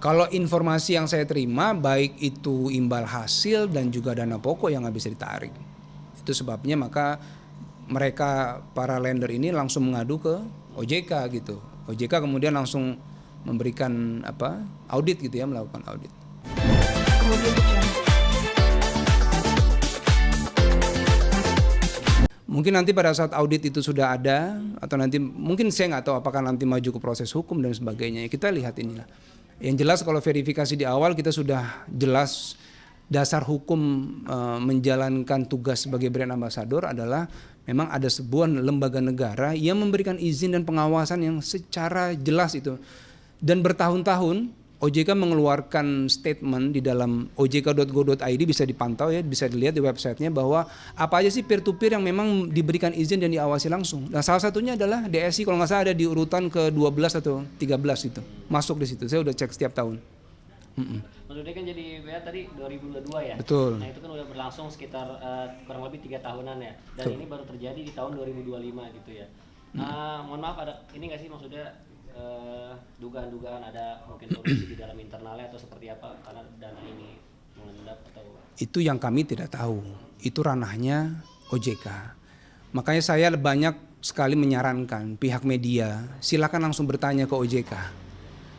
Kalau informasi yang saya terima, baik itu imbal hasil dan juga dana pokok yang nggak bisa ditarik. Itu sebabnya maka mereka para lender ini langsung mengadu ke OJK gitu. OJK kemudian langsung memberikan audit gitu ya, melakukan audit. Mungkin nanti pada saat audit itu sudah ada, atau nanti mungkin saya nggak tahu apakah nanti maju ke proses hukum dan sebagainya. Kita lihat inilah. Yang jelas kalau verifikasi di awal kita sudah jelas dasar hukum menjalankan tugas sebagai brand ambassador adalah memang ada sebuah lembaga negara yang memberikan izin dan pengawasan yang secara jelas itu. Dan bertahun-tahun OJK mengeluarkan statement di dalam ojk.go.id, bisa dipantau ya, bisa dilihat di websitenya bahwa apa aja sih peer-to-peer yang memang diberikan izin dan diawasi langsung. Nah salah satunya adalah DSI, kalau nggak salah ada di urutan ke-12 atau 13 itu, masuk di situ, saya udah cek setiap tahun. Maksudnya kan jadi BA tadi 2022 ya? Betul. Nah itu kan udah berlangsung sekitar kurang lebih 3 tahunan ya, dan Betul. ini baru terjadi di tahun 2025 gitu ya. Mohon maaf, ada ini nggak sih maksudnya dugaan-dugaan ada mungkin korupsi di dalam internalnya atau seperti apa karena dana ini mengendap atau? Itu yang kami tidak tahu, itu ranahnya OJK. Makanya saya banyak sekali menyarankan pihak media silakan langsung bertanya ke OJK.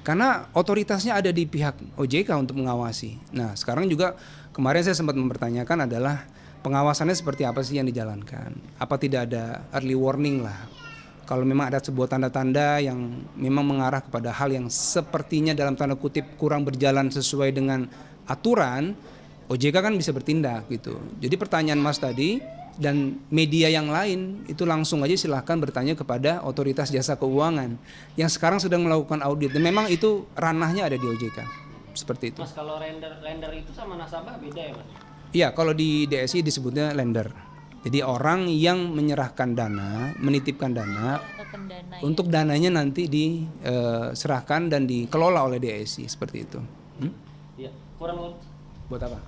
Karena otoritasnya ada di pihak OJK untuk mengawasi. Nah sekarang juga kemarin saya sempat mempertanyakan adalah pengawasannya seperti apa sih yang dijalankan. Apa tidak ada early warning lah. Kalau memang ada sebuah tanda-tanda yang memang mengarah kepada hal yang sepertinya dalam tanda kutip kurang berjalan sesuai dengan aturan, OJK kan bisa bertindak gitu. Jadi pertanyaan Mas tadi dan media yang lain itu langsung aja silahkan bertanya kepada otoritas jasa keuangan yang sekarang sedang melakukan audit. Dan memang itu ranahnya ada di OJK. Seperti itu. Mas, kalau lender itu sama nasabah beda ya Mas? Iya, kalau di DSI disebutnya lender. Jadi orang yang menyerahkan dana, menitipkan dana untuk dananya nanti diserahkan dan dikelola oleh DSI seperti itu. Iya, kurang. Buat apa?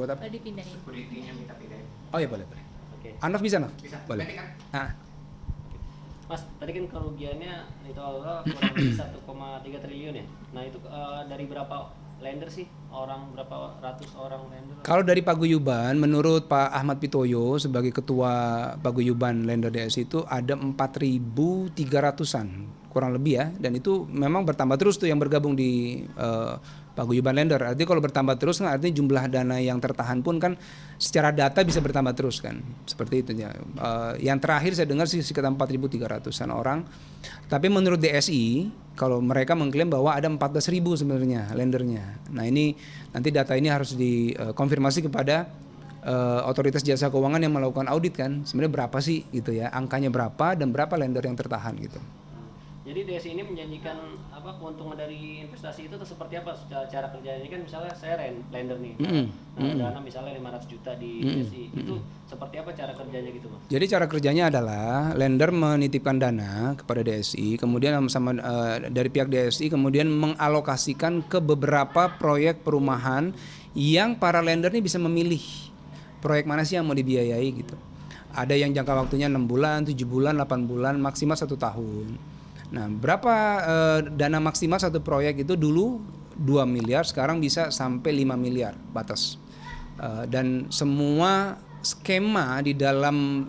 Buat apa? Dipindahin. Oh ya boleh. Oke. Anov bisa Nov? Boleh. Nah. Mas, tadi kan kerugiannya itu kurang lebih 1,3 triliun ya. Nah itu dari berapa lender sih? Berapa ratus orang lender? Kalau dari Paguyuban, menurut Pak Ahmad Pitoyo sebagai Ketua Paguyuban Lender DSI itu ada 4.300-an kurang lebih ya. Dan itu memang bertambah terus tuh yang bergabung di Paguyuban Lender. Artinya kalau bertambah terus kan artinya jumlah dana yang tertahan pun kan secara data bisa bertambah terus kan. Seperti itu ya. Yang terakhir saya dengar sih sekitar 4.300-an orang. Tapi menurut DSI kalau mereka mengklaim bahwa ada 14.000 sebenarnya lendernya. Nah ini nanti data ini harus dikonfirmasi kepada otoritas jasa keuangan yang melakukan audit kan. Sebenarnya berapa sih gitu ya, angkanya berapa dan berapa lender yang tertahan gitu. Jadi DSI ini menjanjikan keuntungan dari investasi itu seperti apa cara kerjanya? Kan misalnya saya lender nih, dana misalnya 500 juta di DSI, itu seperti apa cara kerjanya gitu Mas? Jadi cara kerjanya adalah lender menitipkan dana kepada DSI, kemudian dari pihak DSI kemudian mengalokasikan ke beberapa proyek perumahan yang para lender ini bisa memilih proyek mana sih yang mau dibiayai gitu. Ada yang jangka waktunya 6 bulan, 7 bulan, 8 bulan, maksimal 1 tahun. Nah, berapa dana maksimal satu proyek itu dulu 2 miliar, sekarang bisa sampai 5 miliar batas. Dan semua skema di dalam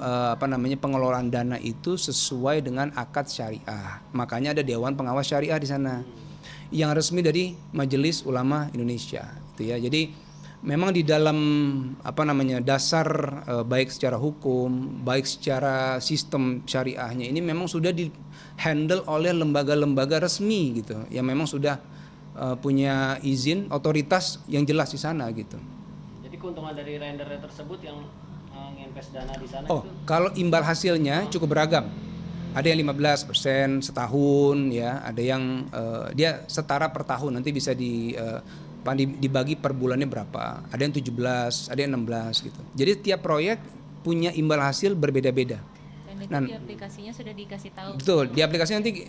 pengelolaan dana itu sesuai dengan akad syariah. Makanya ada Dewan Pengawas Syariah di sana yang resmi dari Majelis Ulama Indonesia. Itu ya. Jadi memang di dalam dasar baik secara hukum, baik secara sistem syariahnya ini memang sudah di handle oleh lembaga-lembaga resmi gitu, yang memang sudah punya izin otoritas yang jelas di sana gitu. Jadi keuntungan dari lender tersebut yang nginvest dana di sana itu? Kalau imbal hasilnya cukup beragam. Ada yang 15% setahun ya, ada yang dia setara per tahun, nanti bisa dibagi per bulannya berapa. Ada yang 17, ada yang 16 gitu. Jadi tiap proyek punya imbal hasil berbeda-beda. Dan itu di aplikasinya sudah dikasih tahu. Betul, di aplikasinya nanti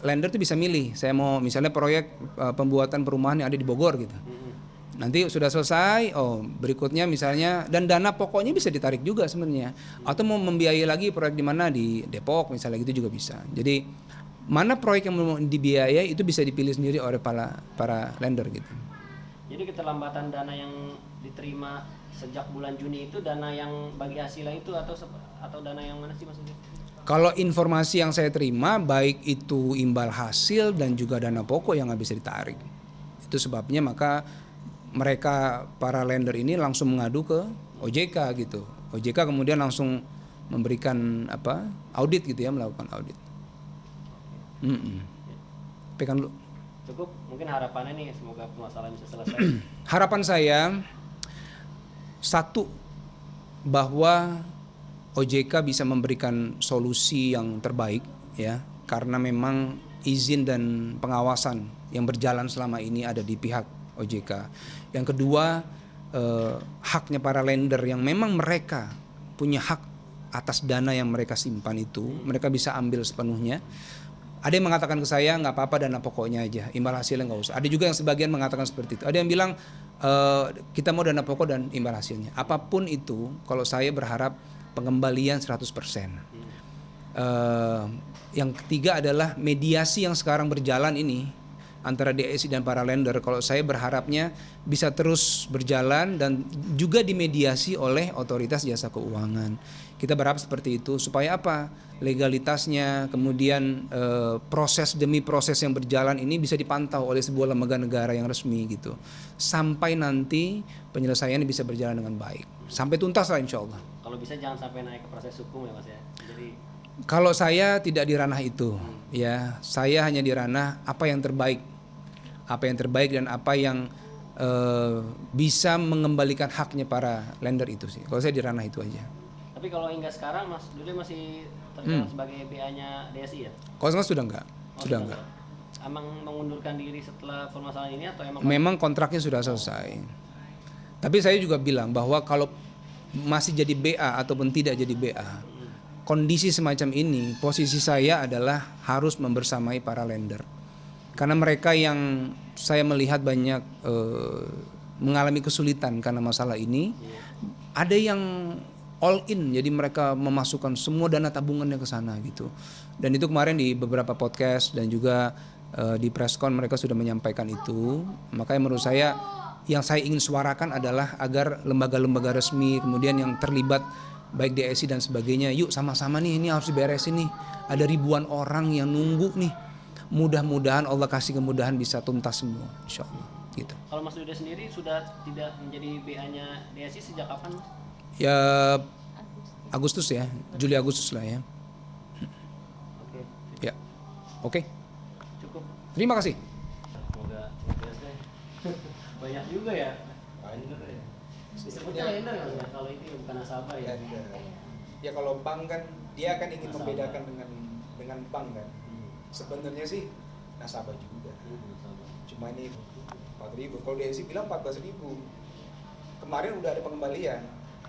lender tuh bisa milih. Saya mau misalnya proyek pembuatan perumahan yang ada di Bogor gitu. Nanti sudah selesai, berikutnya misalnya, dan dana pokoknya bisa ditarik juga sebenarnya. Atau mau membiayai lagi proyek di mana, di Depok misalnya gitu juga bisa. Jadi mana proyek yang mau dibiayai itu bisa dipilih sendiri oleh para lender gitu. Jadi keterlambatan dana yang diterima sejak bulan Juni itu dana yang bagi hasilnya itu atau dana yang mana sih maksudnya? Kalau informasi yang saya terima baik itu imbal hasil dan juga dana pokok yang nggak bisa ditarik. Itu sebabnya maka mereka para lender ini langsung mengadu ke OJK gitu. OJK kemudian langsung memberikan audit gitu ya, melakukan audit. Pekan dulu. Cukup, mungkin harapannya nih semoga permasalahan bisa selesai. Harapan saya satu, bahwa OJK bisa memberikan solusi yang terbaik ya, karena memang izin dan pengawasan yang berjalan selama ini ada di pihak OJK. Yang kedua, haknya para lender yang memang mereka punya hak atas dana yang mereka simpan itu, mereka bisa ambil sepenuhnya. Ada yang mengatakan ke saya nggak apa-apa dana pokoknya aja, imbal hasilnya nggak usah. Ada juga yang sebagian mengatakan seperti itu. Ada yang bilang kita mau dana pokok dan imbal hasilnya. Apapun itu, kalau saya berharap pengembalian 100%. Yang ketiga adalah mediasi yang sekarang berjalan ini antara DSI dan para lender. Kalau saya berharapnya bisa terus berjalan dan juga dimediasi oleh otoritas jasa keuangan. Kita berharap seperti itu supaya apa? Legalitasnya, kemudian proses demi proses yang berjalan ini bisa dipantau oleh sebuah lembaga negara yang resmi gitu. Sampai nanti penyelesaiannya bisa berjalan dengan baik. Sampai tuntas lah insya Allah. Kalau bisa jangan sampai naik ke proses hukum ya Mas ya. Jadi kalau saya tidak di ranah itu, ya saya hanya di ranah apa yang terbaik dan apa yang bisa mengembalikan haknya para lender itu sih. Kalau saya di ranah itu aja. tapi kalau hingga sekarang Mas Dude masih tercatat sebagai BA-nya DSI ya? Kalau sekarang sudah enggak, sudah enggak. Emang mengundurkan diri setelah permasalahan ini atau Memang kontraknya sudah selesai. Tapi saya juga bilang bahwa kalau masih jadi BA ataupun tidak jadi BA, kondisi semacam ini, posisi saya adalah harus membersamai para lender. Karena mereka yang saya melihat banyak mengalami kesulitan karena masalah ini, ada yang all in, jadi mereka memasukkan semua dana tabungannya ke sana gitu. Dan itu kemarin di beberapa podcast dan juga di preskon mereka sudah menyampaikan itu. Makanya menurut saya yang saya ingin suarakan adalah agar lembaga-lembaga resmi kemudian yang terlibat baik DSI dan sebagainya, yuk sama-sama nih ini harus diberesin nih. Ada ribuan orang yang nunggu nih. Mudah-mudahan Allah kasih kemudahan bisa tuntas semua, insya Allah gitu. Kalau Mas Dude sendiri sudah tidak menjadi BA-nya DSI sejak kapan Mas? Ya Agustus ya, Juli Agustus lah ya. Oke. Ya, oke. Cukup. Terima kasih. Semoga selesai. Banyak juga ya. Lender ya. Disebutnya lender kan ya, kalau itu bukan nasabah ya. Ya kalau bank kan dia kan ingin membedakan dengan bank kan. Sebenarnya sih nasabah juga. Cuma ini 4.000. Kalau DSI bilang 14.000. Kemarin udah ada pengembalian.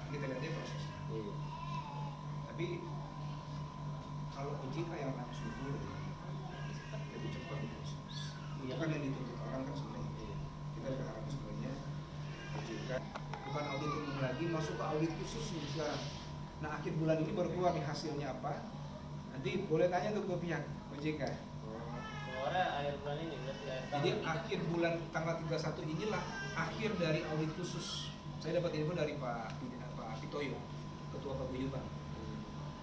Kita lihat proses. Tapi kalau OJK yang langsung lebih cepat proses. Itu kan yang dituntut orang kan sebenarnya. Kita berharap sebenarnya OJK bukan audit umum lagi, masuk ke audit khusus nih sekarang. Nah akhir bulan ini baru keluar nih hasilnya apa. Nanti boleh tanya tuh ke pihak OJK. Keluarnya akhir bulan ini berarti akhir tahun. Jadi akhir bulan tanggal 31 inilah akhir dari audit khusus. Saya dapat info dari Pak Pitoyo, Ketua Paguyuban.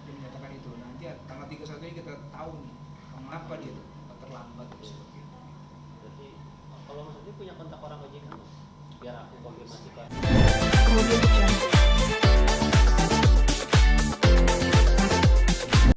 Dia menyatakan itu. Nanti tanggal 31 ini kita tahu nih kenapa dia terlambat atau seperti itu. Berarti kalau Mas Dude punya kontak orang OJK Mas? Biar aku konfirmasi Pak.